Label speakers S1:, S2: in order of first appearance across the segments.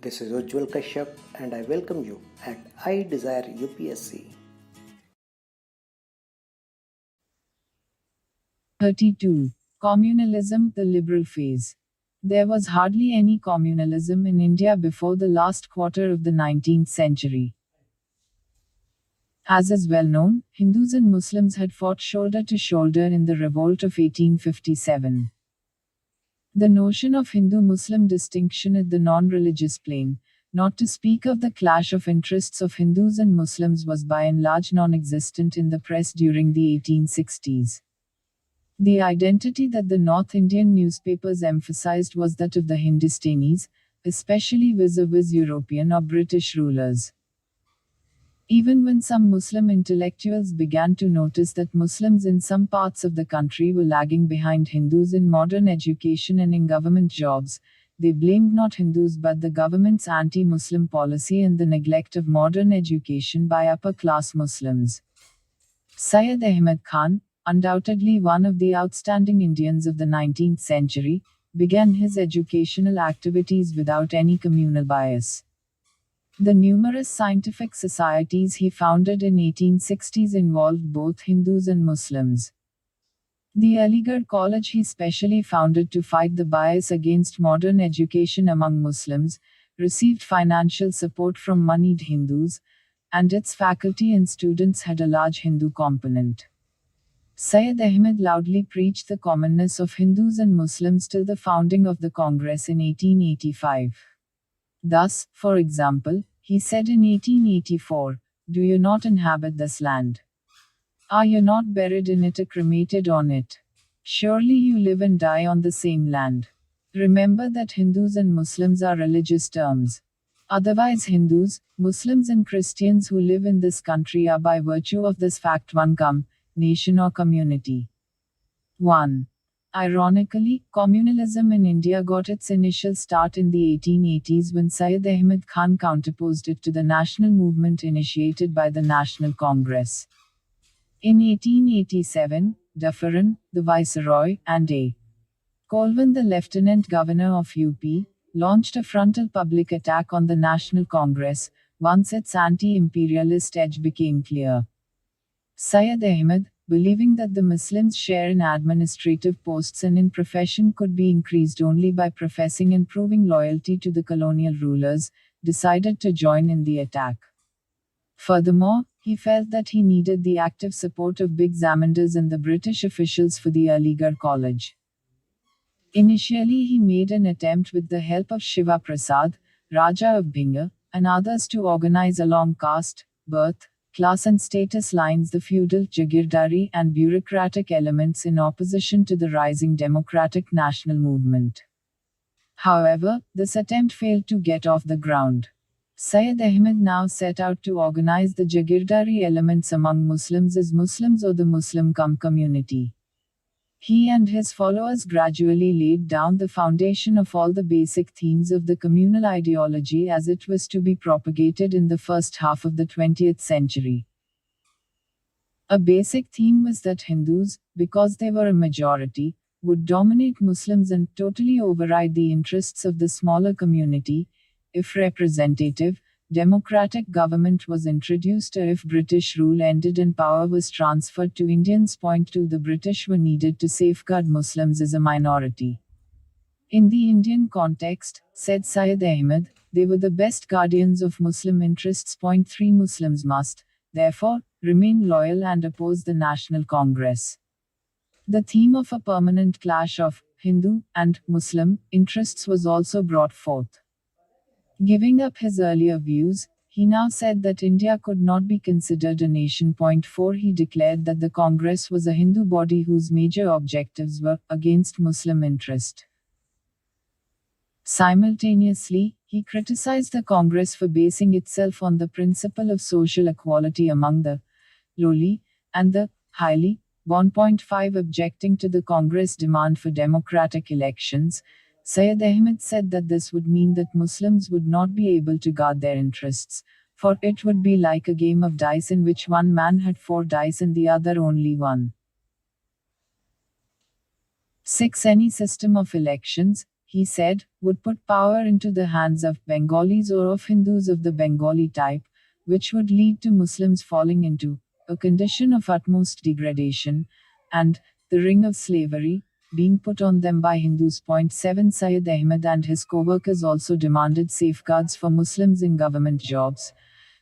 S1: This is Ujjwal Kashyap and I welcome you at iDesireUPSC.
S2: 32. Communalism, the liberal phase. There was hardly any communalism in India before the last quarter of the 19th century. As is well known, Hindus and Muslims had fought shoulder to shoulder in the revolt of 1857. The notion of Hindu-Muslim distinction at the non-religious plane, not to speak of the clash of interests of Hindus and Muslims, was by and large non-existent in the press during the 1860s. The identity that the North Indian newspapers emphasized was that of the Hindustanis, especially vis-a-vis European or British rulers. Even when some Muslim intellectuals began to notice that Muslims in some parts of the country were lagging behind Hindus in modern education and in government jobs, they blamed not Hindus but the government's anti-Muslim policy and the neglect of modern education by upper-class Muslims. Syed Ahmed Khan, undoubtedly one of the outstanding Indians of the 19th century, began his educational activities without any communal bias. The numerous scientific societies he founded in 1860s involved both Hindus and Muslims. The Aligarh College he specially founded to fight the bias against modern education among Muslims, received financial support from moneyed Hindus, and its faculty and students had a large Hindu component. Syed Ahmed loudly preached the commonness of Hindus and Muslims till the founding of the Congress in 1885. Thus, for example, he said in 1884, "Do you not inhabit this land? Are you not buried in it or cremated on it? Surely you live and die on the same land. Remember that Hindus and Muslims are religious terms. Otherwise Hindus, Muslims and Christians who live in this country are by virtue of this fact one nation or community." 1. Ironically, communalism in India got its initial start in the 1880s when Syed Ahmed Khan counterposed it to the national movement initiated by the National Congress. In 1887, Dufferin, the viceroy, and A. Colvin, the lieutenant governor of UP, launched a frontal public attack on the National Congress, once its anti-imperialist edge became clear. Syed Ahmed, believing that the Muslims' share in administrative posts and in profession could be increased only by professing and proving loyalty to the colonial rulers, decided to join in the attack. Furthermore, he felt that he needed the active support of big zamindars and the British officials for the Aligarh College. Initially he made an attempt with the help of Shiva Prasad, Raja of Bhinga, and others to organize along caste, birth, class and status lines the feudal, jagirdari and bureaucratic elements in opposition to the rising democratic national movement. However, this attempt failed to get off the ground. Syed Ahmed now set out to organize the jagirdari elements among Muslims as Muslims or the Muslim community. He and his followers gradually laid down the foundation of all the basic themes of the communal ideology as it was to be propagated in the first half of the 20th century. A basic theme was that Hindus, because they were a majority, would dominate Muslims and totally override the interests of the smaller community, if representative, democratic government was introduced or if British rule ended and power was transferred to Indians. 2. The British were needed to safeguard Muslims as a minority. In the Indian context, said Syed Ahmed, they were the best guardians of Muslim interests. 3. Muslims must, therefore, remain loyal and oppose the National Congress. The theme of a permanent clash of Hindu and Muslim interests was also brought forth. Giving up his earlier views, he now said that India could not be considered a nation. 4. He declared that the Congress was a Hindu body whose major objectives were against Muslim interest. Simultaneously, he criticized the Congress for basing itself on the principle of social equality among the lowly and the highly born. 5. Objecting to the Congress demand for democratic elections, Syed Ahmed said that this would mean that Muslims would not be able to guard their interests, for it would be like a game of dice in which one man had 4 dice and the other only 1. 6. Any system of elections, he said, would put power into the hands of Bengalis or of Hindus of the Bengali type, which would lead to Muslims falling into a condition of utmost degradation, and the ring of slavery being put on them by Hindus. 7 Syed Ahmed and his co-workers also demanded safeguards for Muslims in government jobs,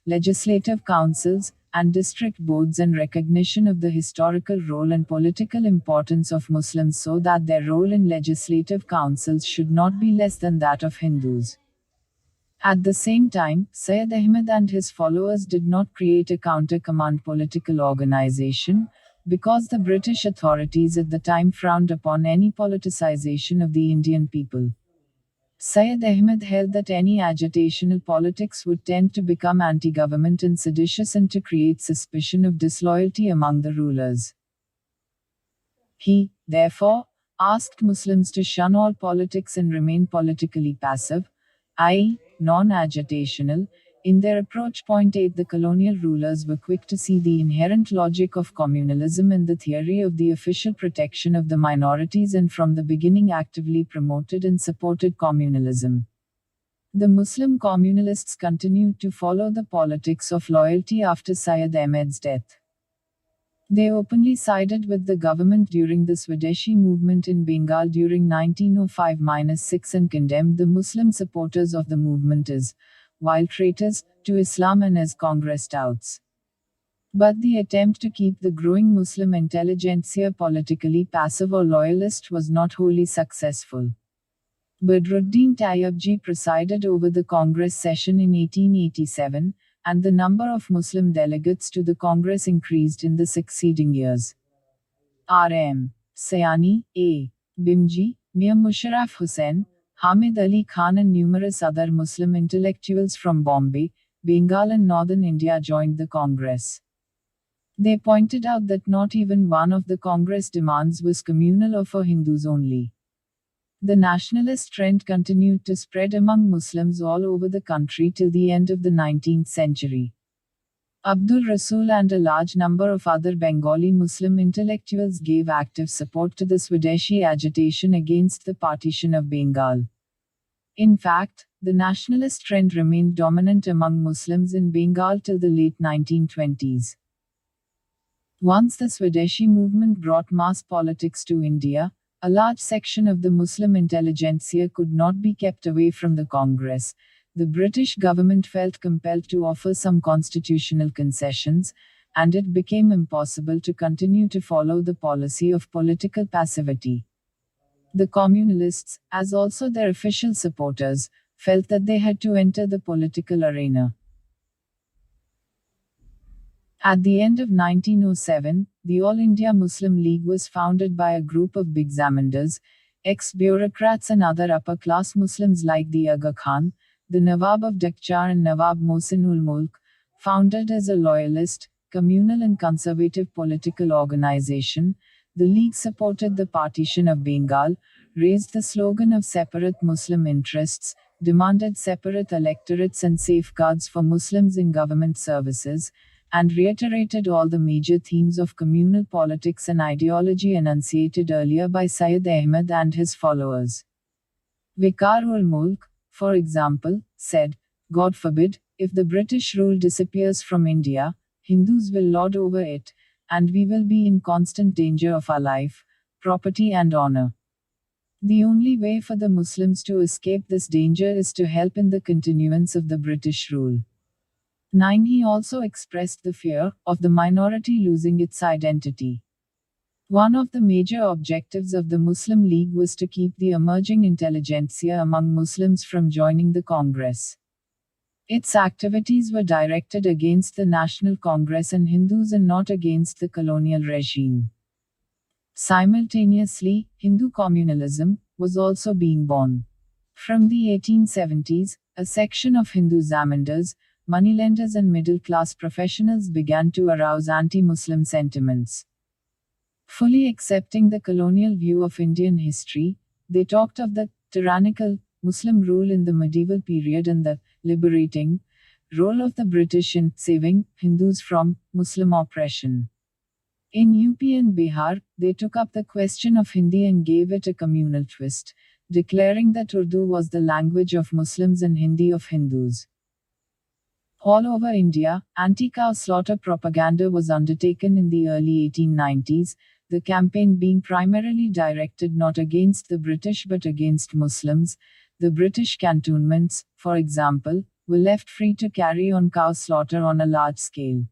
S2: legislative councils, and district boards, and recognition of the historical role and political importance of Muslims so that their role in legislative councils should not be less than that of Hindus. At the same time, Syed Ahmed and his followers did not create a counter-command political organization, because the British authorities at the time frowned upon any politicization of the Indian people. Syed Ahmed held that any agitational politics would tend to become anti-government and seditious and to create suspicion of disloyalty among the rulers. He, therefore, asked Muslims to shun all politics and remain politically passive, i.e., non-agitational, in their approach. 8 The colonial rulers were quick to see the inherent logic of communalism and the theory of the official protection of the minorities, and from the beginning actively promoted and supported communalism. The Muslim communalists continued to follow the politics of loyalty after Syed Ahmed's death. They openly sided with the government during the Swadeshi movement in Bengal during 1905-6 and condemned the Muslim supporters of the movement as wild traitors to Islam and as Congress touts. But the attempt to keep the growing Muslim intelligentsia politically passive or loyalist was not wholly successful. Badruddin Tayyibji presided over the Congress session in 1887, and the number of Muslim delegates to the Congress increased in the succeeding years. R.M. Sayani, A. Bimji, Mir Musharraf Hussain, Hamid Ali Khan, and numerous other Muslim intellectuals from Bombay, Bengal, and northern India joined the Congress. They pointed out that not even one of the Congress demands was communal or for Hindus only. The nationalist trend continued to spread among Muslims all over the country till the end of the 19th century. Abdul Rasul and a large number of other Bengali Muslim intellectuals gave active support to the Swadeshi agitation against the partition of Bengal. In fact, the nationalist trend remained dominant among Muslims in Bengal till the late 1920s. Once the Swadeshi movement brought mass politics to India, a large section of the Muslim intelligentsia could not be kept away from the Congress. The British government felt compelled to offer some constitutional concessions, and it became impossible to continue to follow the policy of political passivity. The Communalists, as also their official supporters, felt that they had to enter the political arena. At the end of 1907, the All India Muslim League was founded by a group of bigzamindars, ex-bureaucrats and other upper-class Muslims like the Aga Khan, the Nawab of Dakchar and Nawab Mohsin-ul Mulk, founded as a loyalist, communal and conservative political organization. The League supported the partition of Bengal, raised the slogan of separate Muslim interests, demanded separate electorates and safeguards for Muslims in government services, and reiterated all the major themes of communal politics and ideology enunciated earlier by Syed Ahmed and his followers. Vikar-ul-Mulk, for example, said, "God forbid, if the British rule disappears from India, Hindus will lord over it, and we will be in constant danger of our life, property and honor. The only way for the Muslims to escape this danger is to help in the continuance of the British rule." 9. He also expressed the fear of the minority losing its identity. One of the major objectives of the Muslim League was to keep the emerging intelligentsia among Muslims from joining the Congress. Its activities were directed against the National Congress and Hindus and not against the colonial regime. Simultaneously, Hindu communalism was also being born. From the 1870s, a section of Hindu zamindars, moneylenders and middle-class professionals began to arouse anti-Muslim sentiments. Fully accepting the colonial view of Indian history, they talked of the tyrannical Muslim rule in the medieval period and the liberating role of the British in saving Hindus from Muslim oppression. In UP and Bihar, they took up the question of Hindi and gave it a communal twist. declaring that Urdu was the language of Muslims and Hindi of Hindus. All over India, anti-cow slaughter propaganda was undertaken in the early 1890s, the campaign being primarily directed not against the British but against Muslims. The British cantonments, for example, were left free to carry on cow slaughter on a large scale.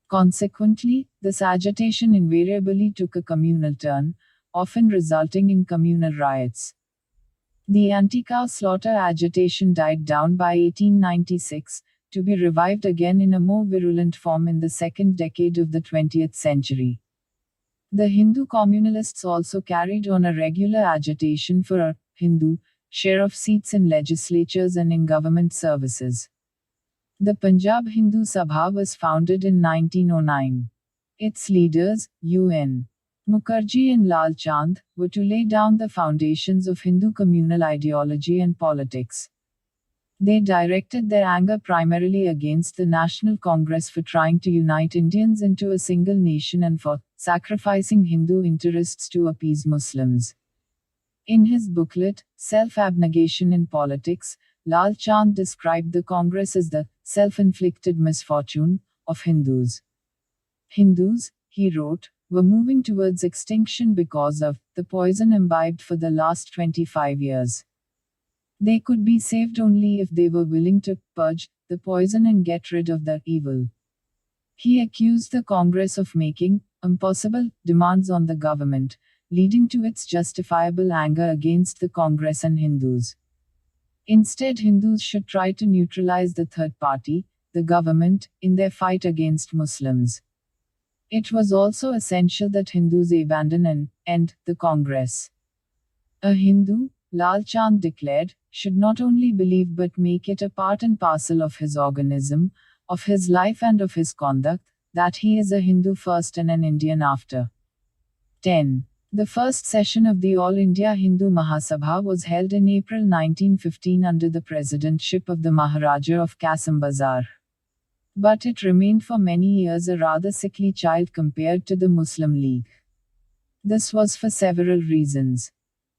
S2: Consequently, this agitation invariably took a communal turn, often resulting in communal riots. The anti-cow slaughter agitation died down by 1896, to be revived again in a more virulent form in the second decade of the 20th century. The Hindu communalists also carried on a regular agitation for a Hindu share of seats in legislatures and in government services. The Punjab Hindu Sabha was founded in 1909. Its leaders, U.N. Mukherjee and Lal Chand, were to lay down the foundations of Hindu communal ideology and politics. They directed their anger primarily against the National Congress for trying to unite Indians into a single nation and for sacrificing Hindu interests to appease Muslims. In his booklet, Self-Abnegation in Politics, Lal Chand described the Congress as the self-inflicted misfortune of Hindus. Hindus, he wrote, were moving towards extinction because of the poison imbibed for the last 25 years. They could be saved only if they were willing to purge the poison and get rid of the evil. He accused the Congress of making impossible demands on the government, leading to its justifiable anger against the Congress and Hindus. Instead, Hindus should try to neutralize the third party, the government, in their fight against Muslims. It was also essential that Hindus abandon and end the Congress. A Hindu, Lal Chand declared, should not only believe but make it a part and parcel of his organism, of his life and of his conduct, that he is a Hindu first and an Indian after. 10. The first session of the All India Hindu Mahasabha was held in April 1915 under the presidentship of the Maharaja of Kasam Bazar. But it remained for many years a rather sickly child compared to the Muslim League. This was for several reasons.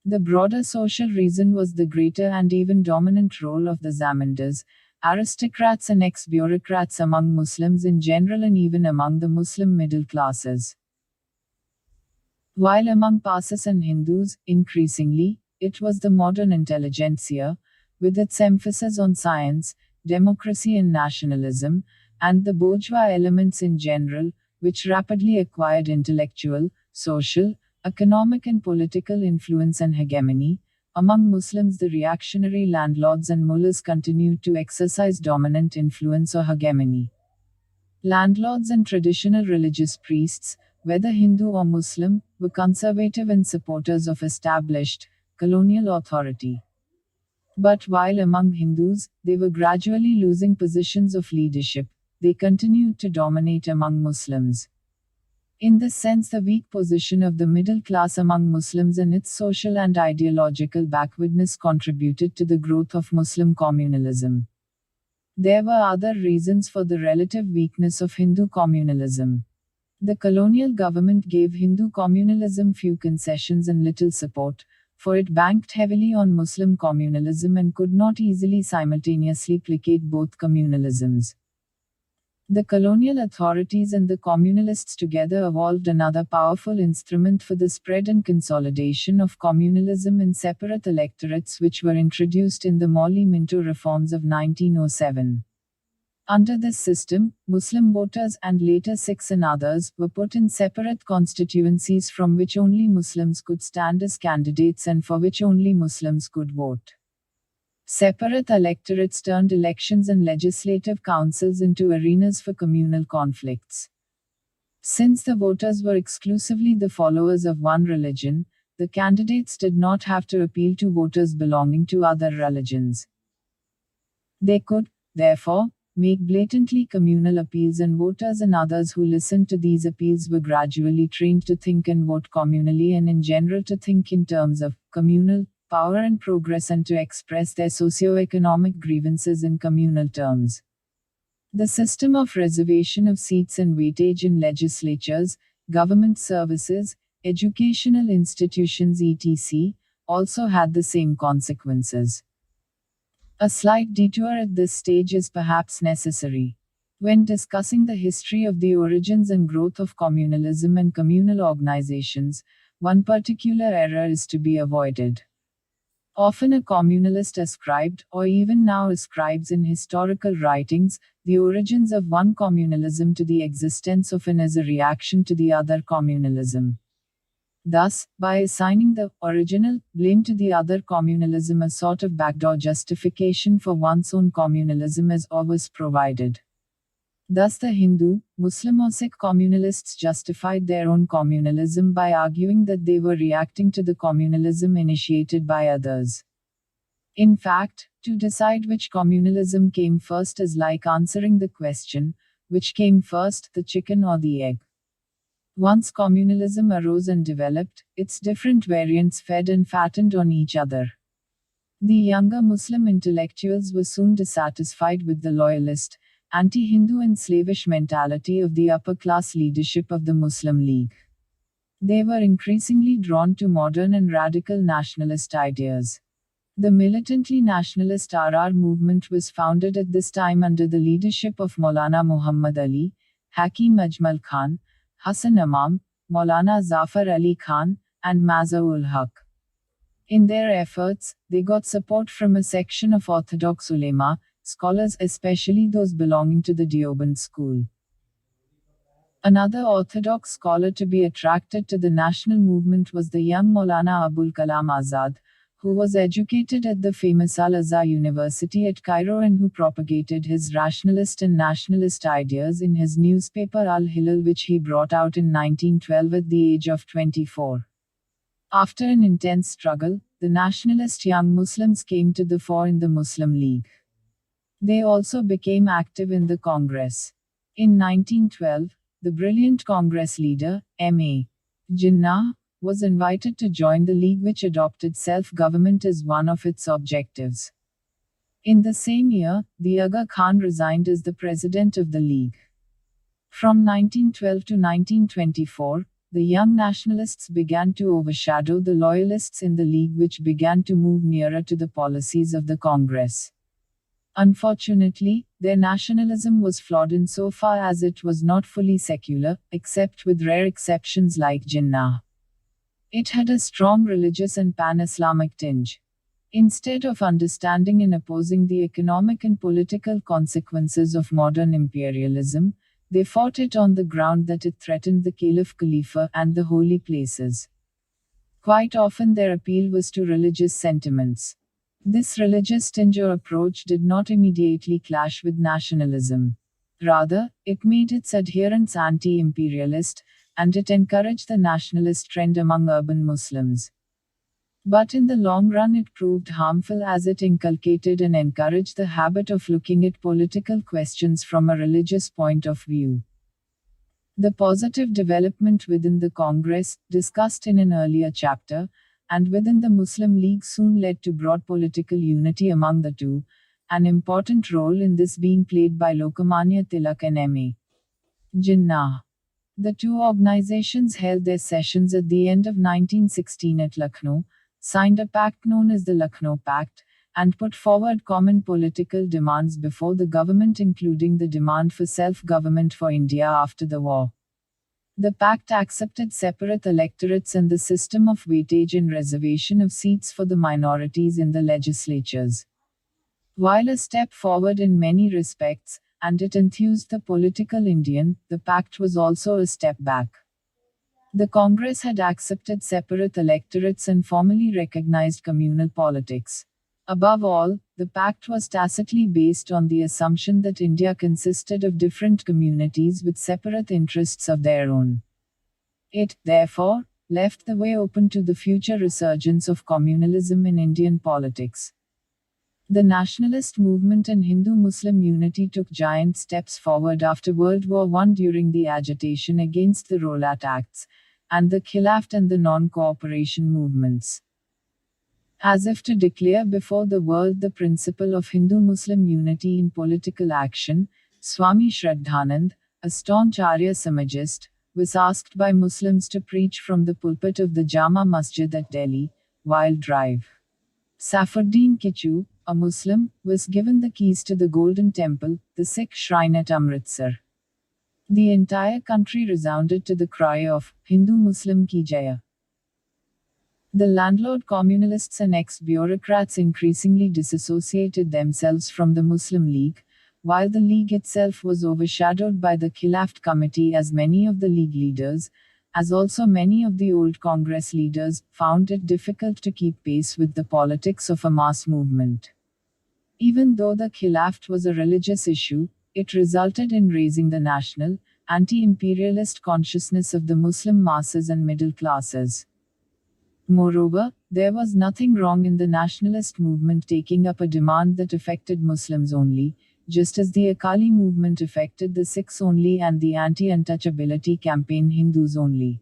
S2: The broader social reason was the greater and even dominant role of the zamindars, aristocrats and ex-bureaucrats among Muslims in general and even among the Muslim middle classes. While among Parsis and Hindus, increasingly, it was the modern intelligentsia, with its emphasis on science, democracy and nationalism, and the bourgeois elements in general, which rapidly acquired intellectual, social, economic and political influence and hegemony. Among Muslims, the reactionary landlords and mullahs continued to exercise dominant influence or hegemony. Landlords and traditional religious priests, whether Hindu or Muslim, were conservative and supporters of established, colonial authority. But while among Hindus, they were gradually losing positions of leadership, they continued to dominate among Muslims. In this sense, the weak position of the middle class among Muslims and its social and ideological backwardness contributed to the growth of Muslim communalism. There were other reasons for the relative weakness of Hindu communalism. The colonial government gave Hindu communalism few concessions and little support, for it banked heavily on Muslim communalism and could not easily simultaneously placate both communalisms. The colonial authorities and the communalists together evolved another powerful instrument for the spread and consolidation of communalism in separate electorates which were introduced in the Morley-Minto reforms of 1907. Under this system, Muslim voters and later Sikhs and others were put in separate constituencies from which only Muslims could stand as candidates and for which only Muslims could vote. Separate electorates turned elections and legislative councils into arenas for communal conflicts. Since the voters were exclusively the followers of one religion, the candidates did not have to appeal to voters belonging to other religions. They could, therefore, make blatantly communal appeals, and voters and others who listened to these appeals were gradually trained to think and vote communally and in general to think in terms of communal power and progress and to express their socio-economic grievances in communal terms. The system of reservation of seats and weightage in legislatures, government services, educational institutions etc., also had the same consequences. A slight detour at this stage is perhaps necessary. When discussing the history of the origins and growth of communalism and communal organizations, one particular error is to be avoided. Often a communalist ascribed, or even now ascribes in historical writings, the origins of one communalism to the existence of an as a reaction to the other communalism. Thus, by assigning the original blame to the other communalism, a sort of backdoor justification for one's own communalism is always provided. Thus, the Hindu, Muslim or Sikh communalists justified their own communalism by arguing that they were reacting to the communalism initiated by others. In fact, to decide which communalism came first is like answering the question, which came first, the chicken or the egg? Once communalism arose and developed, its different variants fed and fattened on each other. The younger Muslim intellectuals were soon dissatisfied with the loyalist, anti-Hindu and slavish mentality of the upper-class leadership of the Muslim League. They were increasingly drawn to modern and radical nationalist ideas. The militantly nationalist RR movement was founded at this time under the leadership of Maulana Muhammad Ali, Hakim Ajmal Khan, Hassan Imam, Maulana Zafar Ali Khan, and Mazhar-ul Haq. In their efforts, they got support from a section of orthodox ulema, scholars, especially those belonging to the Deoband school. Another orthodox scholar to be attracted to the national movement was the young Maulana Abul Kalam Azad, who was educated at the famous Al-Azhar University at Cairo and who propagated his rationalist and nationalist ideas in his newspaper Al-Hilal, which he brought out in 1912 at the age of 24. After an intense struggle, the nationalist young Muslims came to the fore in the Muslim League. They also became active in the Congress. In 1912, the brilliant Congress leader, M.A. Jinnah, was invited to join the League, which adopted self-government as one of its objectives. In the same year, the Aga Khan resigned as the president of the League. From 1912 to 1924, the young nationalists began to overshadow the loyalists in the League, which began to move nearer to the policies of the Congress. Unfortunately, their nationalism was flawed insofar as it was not fully secular, except with rare exceptions like Jinnah. It had a strong religious and pan-Islamic tinge. Instead of understanding and opposing the economic and political consequences of modern imperialism, they fought it on the ground that it threatened the Caliph Khalifa and the holy places. Quite often their appeal was to religious sentiments. This religious tinge or approach did not immediately clash with nationalism. Rather, it made its adherents anti-imperialist, and it encouraged the nationalist trend among urban Muslims. But in the long run it proved harmful as it inculcated and encouraged the habit of looking at political questions from a religious point of view. The positive development within the Congress, discussed in an earlier chapter, and within the Muslim League soon led to broad political unity among the two, an important role in this being played by Lokmanya Tilak and M.A. Jinnah. The two organizations held their sessions at the end of 1916 at Lucknow, signed a pact known as the Lucknow Pact, and put forward common political demands before the government, including the demand for self-government for India after the war. The pact accepted separate electorates and the system of weightage and reservation of seats for the minorities in the legislatures. While a step forward in many respects, and it enthused the political Indian, the pact was also a step back. The Congress had accepted separate electorates and formally recognized communal politics. Above all, the pact was tacitly based on the assumption that India consisted of different communities with separate interests of their own. It, therefore, left the way open to the future resurgence of communalism in Indian politics. The nationalist movement and Hindu-Muslim unity took giant steps forward after World War I during the agitation against the Rowlatt Acts, and the Khilafat and the non-cooperation movements. As if to declare before the world the principle of Hindu-Muslim unity in political action, Swami Shraddhanand, a staunch Arya Samajist, was asked by Muslims to preach from the pulpit of the Jama Masjid at Delhi, Wild Drive. Saifuddin Kichu, a Muslim, was given the keys to the Golden Temple, the Sikh shrine at Amritsar. The entire country resounded to the cry of Hindu Muslim Ki Jaya. The landlord communalists and ex-bureaucrats increasingly disassociated themselves from the Muslim League, while the League itself was overshadowed by the Khilafat Committee, as many of the League leaders, as also many of the old Congress leaders, found it difficult to keep pace with the politics of a mass movement. Even though the Khilafat was a religious issue, it resulted in raising the national, anti-imperialist consciousness of the Muslim masses and middle classes. Moreover, there was nothing wrong in the nationalist movement taking up a demand that affected Muslims only, just as the Akali movement affected the Sikhs only and the anti-untouchability campaign Hindus only.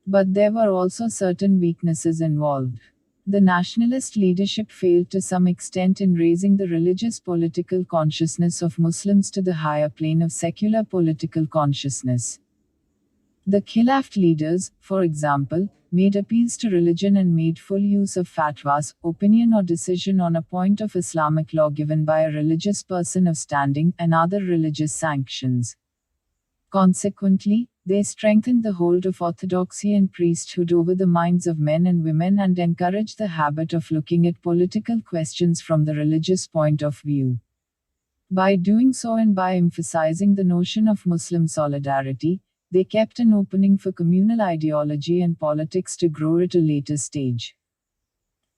S2: But there were also certain weaknesses involved. The nationalist leadership failed to some extent in raising the religious political consciousness of Muslims to the higher plane of secular political consciousness. The Khilafat leaders, for example, made appeals to religion and made full use of fatwas, opinion or decision on a point of Islamic law given by a religious person of standing, and other religious sanctions. Consequently, they strengthened the hold of orthodoxy and priesthood over the minds of men and women and encouraged the habit of looking at political questions from the religious point of view. By doing so and by emphasizing the notion of Muslim solidarity, they kept an opening for communal ideology and politics to grow at a later stage.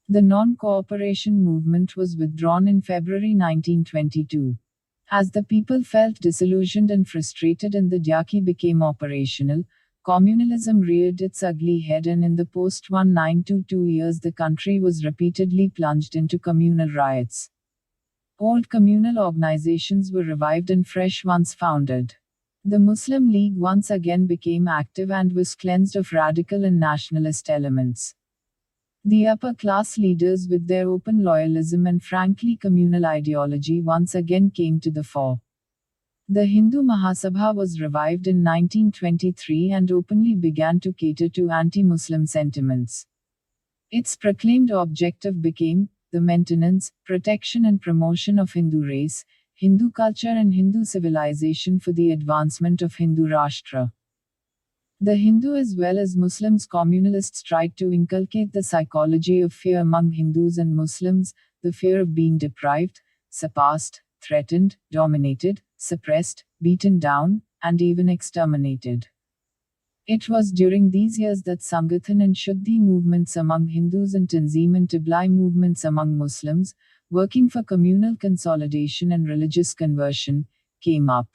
S2: The non-cooperation movement was withdrawn in February 1922. As the people felt disillusioned and frustrated and the Dyaki became operational, communalism reared its ugly head, and in the post-1922 years the country was repeatedly plunged into communal riots. Old communal organizations were revived and fresh ones founded. The Muslim League once again became active and was cleansed of radical and nationalist elements. The upper class leaders, with their open loyalism and frankly communal ideology, once again came to the fore. The Hindu Mahasabha was revived in 1923 and openly began to cater to anti-Muslim sentiments. Its proclaimed objective became the maintenance, protection and promotion of Hindu race, Hindu culture and Hindu civilization for the advancement of Hindu Rashtra. The Hindu as well as Muslims communalists tried to inculcate the psychology of fear among Hindus and Muslims, the fear of being deprived, surpassed, threatened, dominated, suppressed, beaten down, and even exterminated. It was during these years that Sangathan and Shuddhi movements among Hindus and Tanzim and Tabligh movements among Muslims, working for communal consolidation and religious conversion, came up.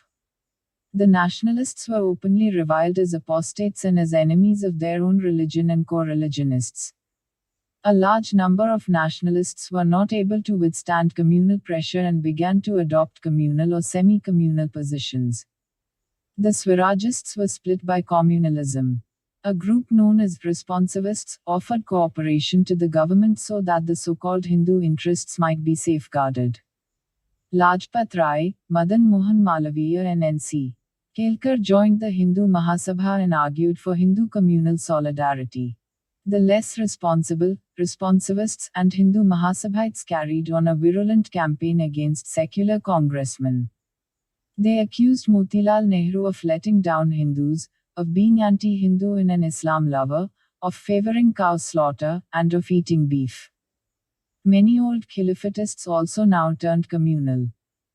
S2: The nationalists were openly reviled as apostates and as enemies of their own religion and co-religionists. A large number of nationalists were not able to withstand communal pressure and began to adopt communal or semi-communal positions. The Swarajists were split by communalism. A group known as responsivists offered cooperation to the government so that the so-called Hindu interests might be safeguarded. Lajpat Rai, Madan Mohan Malaviya and N.C. Kelkar joined the Hindu Mahasabha and argued for Hindu communal solidarity. The less responsible, responsivists and Hindu Mahasabhites carried on a virulent campaign against secular congressmen. They accused Motilal Nehru of letting down Hindus, of being anti-Hindu and an Islam lover, of favoring cow slaughter, and of eating beef. Many old Khilafatists also now turned communal.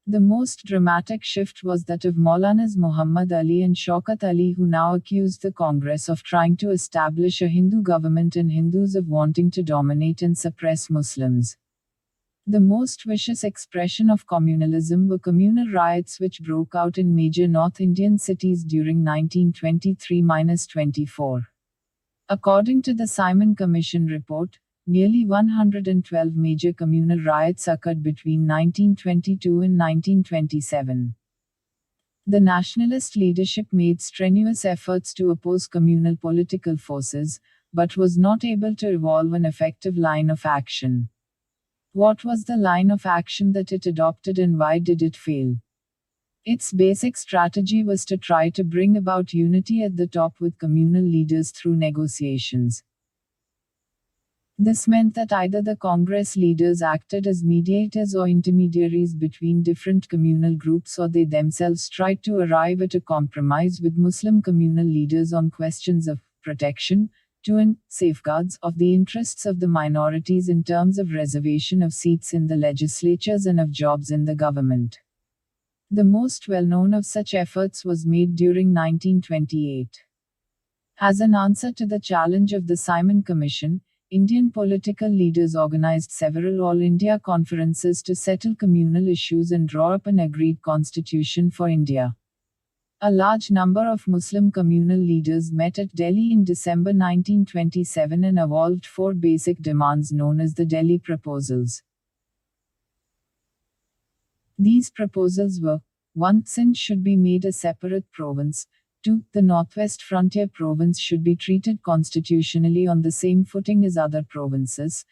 S2: The most dramatic shift was that of Maulanas Muhammad Ali and Shaukat Ali, who now accused the Congress of trying to establish a Hindu government and Hindus of wanting to dominate and suppress Muslims. The most vicious expression of communalism were communal riots which broke out in major North Indian cities during 1923-24. According to the Simon Commission report, nearly 112 major communal riots occurred between 1922 and 1927. The nationalist leadership made strenuous efforts to oppose communal political forces, but was not able to evolve an effective line of action. What was the line of action that it adopted and why did it fail? Its basic strategy was to try to bring about unity at the top with communal leaders through negotiations. This meant that either the Congress leaders acted as mediators or intermediaries between different communal groups, or they themselves tried to arrive at a compromise with Muslim communal leaders on questions of protection to and safeguards of the interests of the minorities in terms of reservation of seats in the legislatures and of jobs in the government. The most well-known of such efforts was made during 1928. As an answer to the challenge of the Simon Commission, Indian political leaders organized several All India conferences to settle communal issues and draw up an agreed constitution for India. A large number of Muslim communal leaders met at Delhi in December 1927 and evolved four basic demands known as the Delhi Proposals. These proposals were: 1. Sindh should be made a separate province. 2. The Northwest Frontier Province should be treated constitutionally on the same footing as other provinces.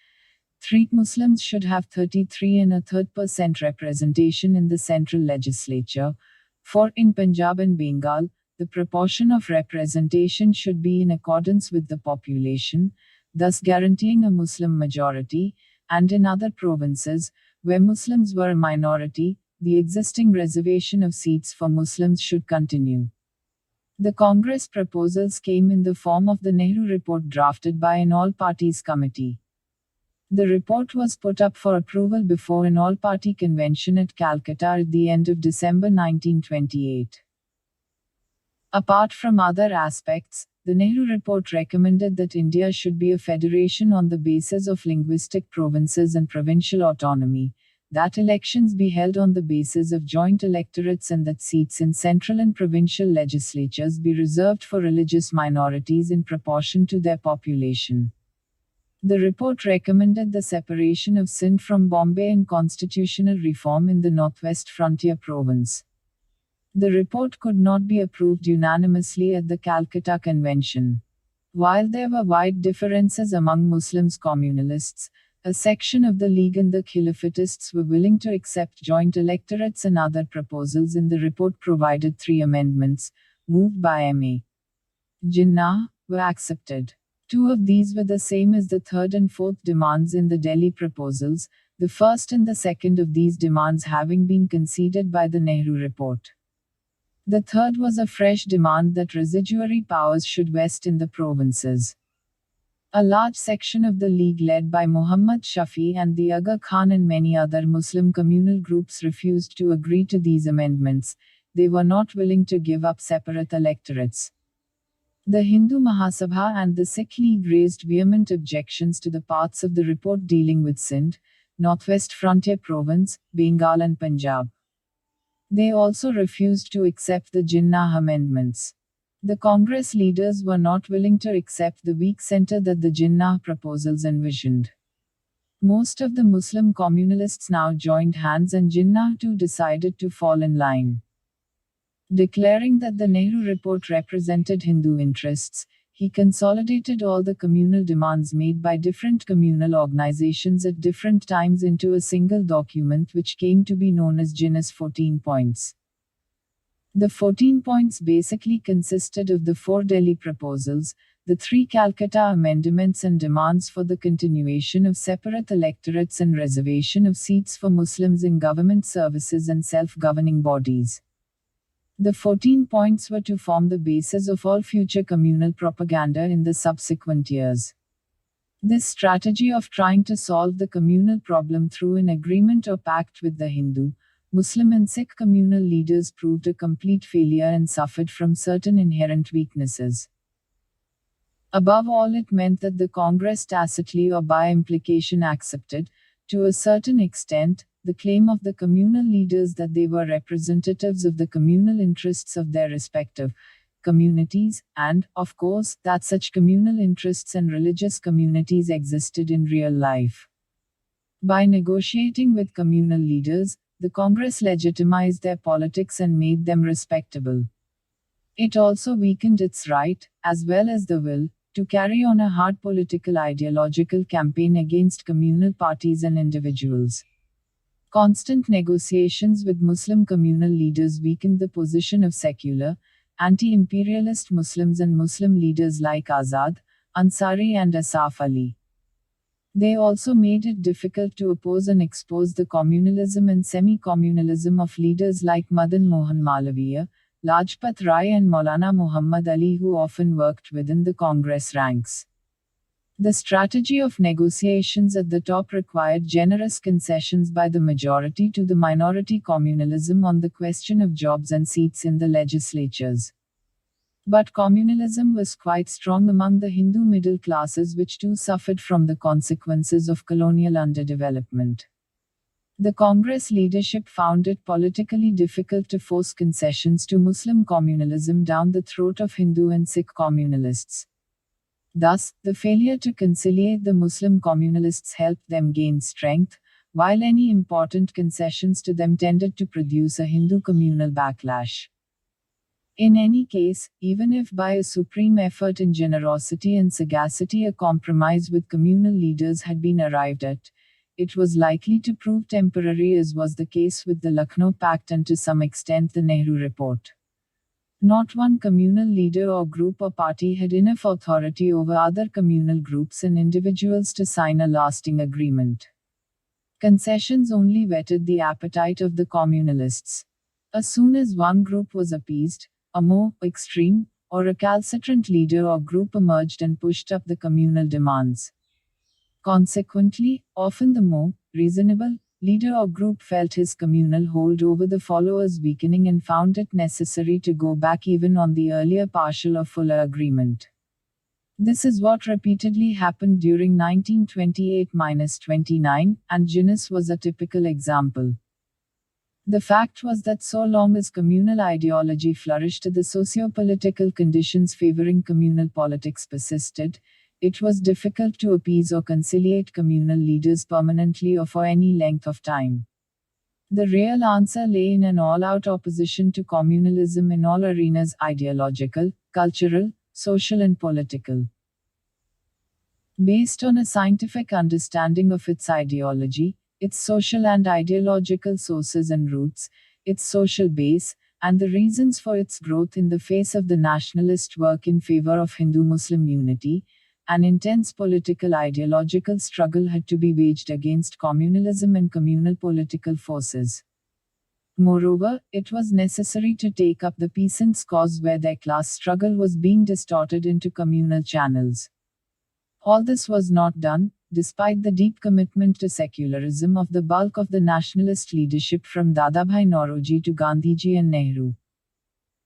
S2: 3. Muslims should have 33 1/3% representation in the central legislature. 4. In Punjab and Bengal, the proportion of representation should be in accordance with the population, thus guaranteeing a Muslim majority, and in other provinces, where Muslims were a minority, the existing reservation of seats for Muslims should continue. The Congress proposals came in the form of the Nehru Report drafted by an all-parties committee. The report was put up for approval before an all-party convention at Calcutta at the end of December 1928. Apart from other aspects, the Nehru Report recommended that India should be a federation on the basis of linguistic provinces and provincial autonomy, that elections be held on the basis of joint electorates, and that seats in central and provincial legislatures be reserved for religious minorities in proportion to their population. The report recommended the separation of Sindh from Bombay and constitutional reform in the Northwest Frontier Province. The report could not be approved unanimously at the Calcutta Convention. While there were wide differences among Muslims communalists, a section of the League and the Khilafatists were willing to accept joint electorates and other proposals in the report provided. 3 amendments, moved by M.A. Jinnah, were accepted. 2 of these were the same as the third and fourth demands in the Delhi proposals, the first and the second of these demands having been conceded by the Nehru Report. The third was a fresh demand that residuary powers should vest in the provinces. A large section of the League led by Muhammad Shafi and the Aga Khan and many other Muslim communal groups refused to agree to these amendments. They were not willing to give up separate electorates. The Hindu Mahasabha and the Sikh League raised vehement objections to the parts of the report dealing with Sindh, Northwest Frontier Province, Bengal and Punjab. They also refused to accept the Jinnah amendments. The Congress leaders were not willing to accept the weak center that the Jinnah proposals envisioned. Most of the Muslim communalists now joined hands, and Jinnah too decided to fall in line. Declaring that the Nehru Report represented Hindu interests, he consolidated all the communal demands made by different communal organizations at different times into a single document which came to be known as Jinnah's 14 points. The 14 points basically consisted of the 4 Delhi proposals, the 3 Calcutta amendments, and demands for the continuation of separate electorates and reservation of seats for Muslims in government services and self-governing bodies. The 14 points were to form the basis of all future communal propaganda in the subsequent years. This strategy of trying to solve the communal problem through an agreement or pact with the Hindu, Muslim and Sikh communal leaders proved a complete failure and suffered from certain inherent weaknesses. Above all, it meant that the Congress tacitly or by implication accepted, to a certain extent, the claim of the communal leaders that they were representatives of the communal interests of their respective communities, and, of course, that such communal interests and religious communities existed in real life. By negotiating with communal leaders, the Congress legitimized their politics and made them respectable. It also weakened its right, as well as the will, to carry on a hard political ideological campaign against communal parties and individuals. Constant negotiations with Muslim communal leaders weakened the position of secular, anti-imperialist Muslims and Muslim leaders like Azad, Ansari and Asaf Ali. They also made it difficult to oppose and expose the communalism and semi-communalism of leaders like Madan Mohan Malaviya, Lajpat Rai and Maulana Muhammad Ali, who often worked within the Congress ranks. The strategy of negotiations at the top required generous concessions by the majority to the minority, communalism on the question of jobs and seats in the legislatures. But communalism was quite strong among the Hindu middle classes, which too suffered from the consequences of colonial underdevelopment. The Congress leadership found it politically difficult to force concessions to Muslim communalism down the throat of Hindu and Sikh communalists. Thus, the failure to conciliate the Muslim communalists helped them gain strength, while any important concessions to them tended to produce a Hindu communal backlash. In any case, even if by a supreme effort in generosity and sagacity a compromise with communal leaders had been arrived at, it was likely to prove temporary, as was the case with the Lucknow Pact and to some extent the Nehru Report. Not one communal leader or group or party had enough authority over other communal groups and individuals to sign a lasting agreement. Concessions only whetted the appetite of the communalists. As soon as one group was appeased, a more extreme or recalcitrant leader or group emerged and pushed up the communal demands. Consequently, often the more reasonable leader or group felt his communal hold over the followers weakening and found it necessary to go back even on the earlier partial or fuller agreement. This is what repeatedly happened during 1928-29, and Guinness was a typical example. The fact was that so long as communal ideology flourished, the socio-political conditions favoring communal politics persisted, it was difficult to appease or conciliate communal leaders permanently or for any length of time. The real answer lay in an all-out opposition to communalism in all arenas: ideological, cultural, social and political. Based on a scientific understanding of its ideology, its social and ideological sources and roots, its social base, and the reasons for its growth in the face of the nationalist work in favor of Hindu-Muslim unity, an intense political ideological struggle had to be waged against communalism and communal political forces. Moreover, it was necessary to take up the peasants' cause where their class struggle was being distorted into communal channels. All this was not done, despite the deep commitment to secularism of the bulk of the nationalist leadership from Dadabhai Nauroji to Gandhiji and Nehru.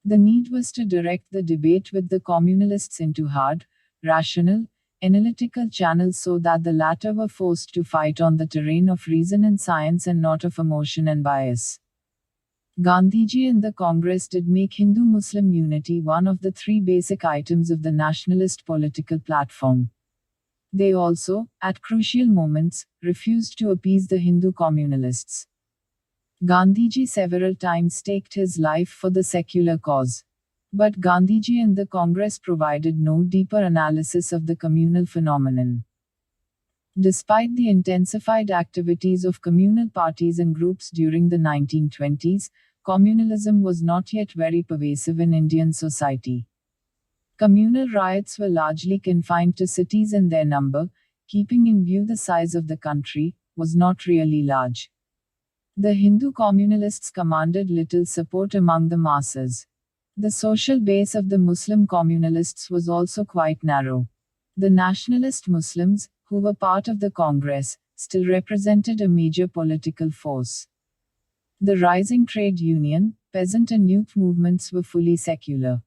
S2: The need was to direct the debate with the communalists into hard, rational, analytical channels so that the latter were forced to fight on the terrain of reason and science and not of emotion and bias. Gandhiji and the Congress did make Hindu-Muslim unity one of the three basic items of the nationalist political platform. They also, at crucial moments, refused to appease the Hindu communalists. Gandhiji several times staked his life for the secular cause. But Gandhiji and the Congress provided no deeper analysis of the communal phenomenon. Despite the intensified activities of communal parties and groups during the 1920s, communalism was not yet very pervasive in Indian society. Communal riots were largely confined to cities and their number, keeping in view the size of the country, was not really large. The Hindu communalists commanded little support among the masses. The social base of the Muslim communalists was also quite narrow. The nationalist Muslims, who were part of the Congress, still represented a major political force. The rising trade union, peasant and youth movements were fully secular.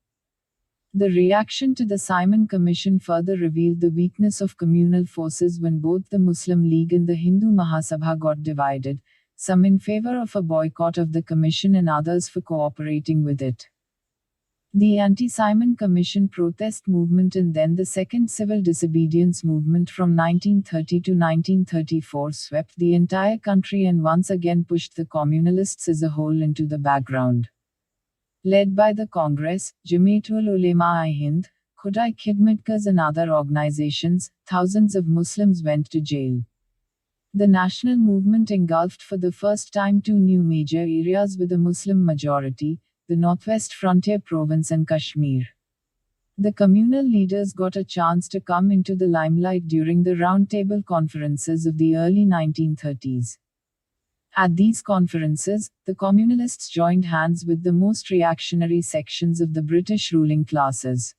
S2: The reaction to the Simon Commission further revealed the weakness of communal forces when both the Muslim League and the Hindu Mahasabha got divided, some in favor of a boycott of the commission and others for cooperating with it. The anti-Simon Commission protest movement and then the Second Civil Disobedience Movement from 1930 to 1934 swept the entire country and once again pushed the communalists as a whole into the background. Led by the Congress, Jamaatul Ulema-i-Hind, Khudai Khidmatkars and other organizations, thousands of Muslims went to jail. The national movement engulfed for the first time two new major areas with a Muslim majority, the Northwest Frontier Province and Kashmir. The communal leaders got a chance to come into the limelight during the roundtable conferences of the early 1930s. At these conferences, the communalists joined hands with the most reactionary sections of the British ruling classes.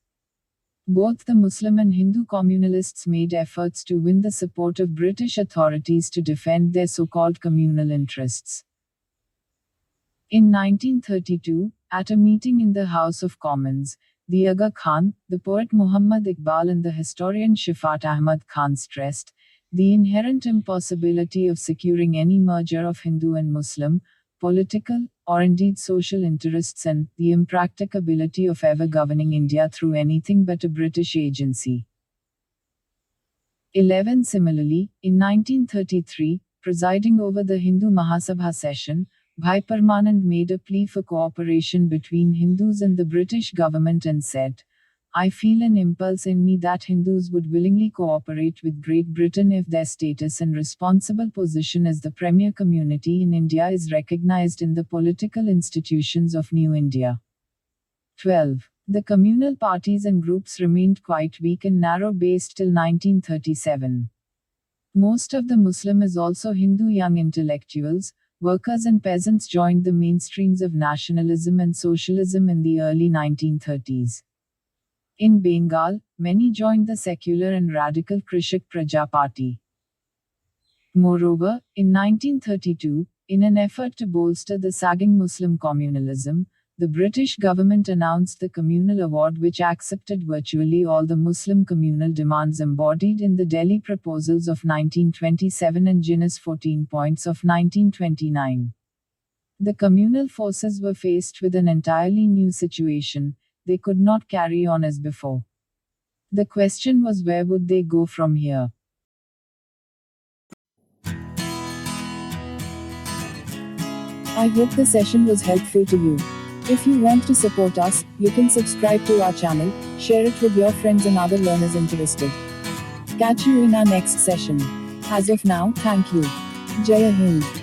S2: Both the Muslim and Hindu communalists made efforts to win the support of British authorities to defend their so-called communal interests. In 1932, at a meeting in the House of Commons, the Aga Khan, the poet Muhammad Iqbal and the historian Shafat Ahmad Khan stressed the inherent impossibility of securing any merger of Hindu and Muslim, political, or indeed social interests and the impracticability of ever governing India through anything but a British agency. 11. Similarly, in 1933, presiding over the Hindu Mahasabha session, Bhai Parmanand made a plea for cooperation between Hindus and the British government and said, "I feel an impulse in me that Hindus would willingly cooperate with Great Britain if their status and responsible position as the premier community in India is recognized in the political institutions of New India." 12. The communal parties and groups remained quite weak and narrow-based till 1937. Most of the Muslim as also Hindu young intellectuals, workers and peasants joined the mainstreams of nationalism and socialism in the early 1930s. In Bengal, many joined the secular and radical Krishak Praja Party. Moreover, in 1932, in an effort to bolster the sagging Muslim communalism, the British government announced the Communal Award, which accepted virtually all the Muslim communal demands embodied in the Delhi Proposals of 1927 and Ginnis 14 Points of 1929. The communal forces were faced with an entirely new situation. They could not carry on as before. The question was, where would they go from here? I hope the session was helpful to you. If you want to support us, you can subscribe to our channel, share it with your friends and other learners interested. Catch you in our next session. As of now, thank you. Jai Hind.